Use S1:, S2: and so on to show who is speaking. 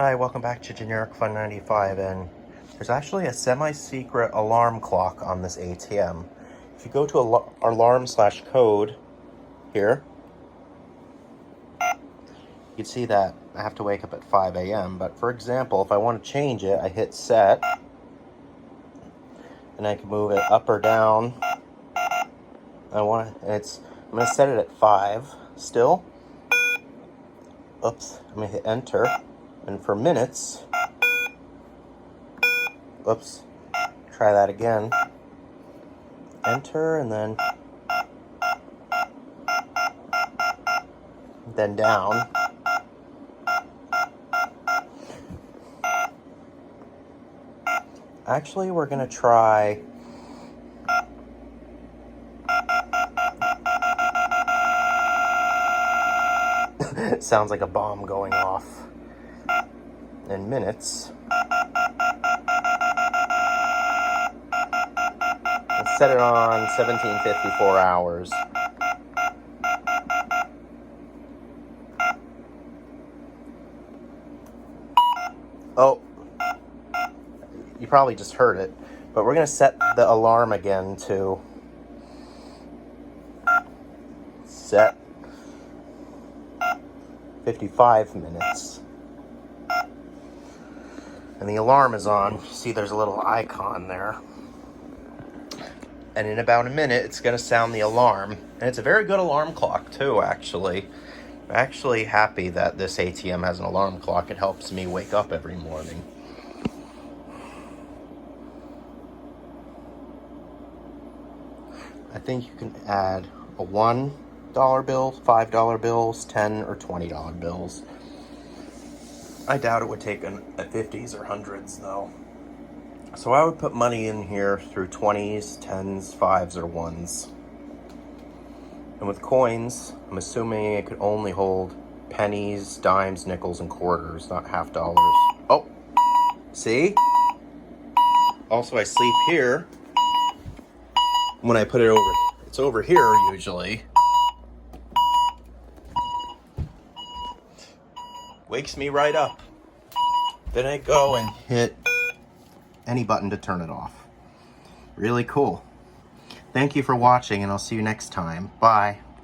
S1: Hi, welcome back to Generic Fun 95, and there's actually a semi-secret alarm clock on this ATM. If you go to alarm/code here, you'd see that I have to wake up at 5 a.m. But for example, if I want to change it, I hit set, and I can move it up or down. I'm going to set it at 5 still. Oops, I'm going to hit enter. And for minutes, oops, try that again. Enter and then down. Actually, we're going to try it sounds like a bomb going off. In minutes. Let's set it on 1754 hours. Oh, you probably just heard it, but we're going to set the alarm again to set 55 minutes. And the alarm is on. See, there's a little icon there. And in about a minute, it's going to sound the alarm. And it's a very good alarm clock, too, actually. I'm actually happy that this ATM has an alarm clock. It helps me wake up every morning. I think you can add a $1 bill, $5 bills, $10 or $20 bills. I doubt it would take a 50s or 100s though. So I would put money in here through 20s, 10s, 5s, or 1s. And with coins, I'm assuming it could only hold pennies, dimes, nickels, and quarters, not half dollars. Oh, see? Also, I sleep here. When I put it over, it's over here usually. Wakes me right up. Then I go and hit any button to turn it off. Really cool. Thank you for watching, and I'll see you next time. Bye.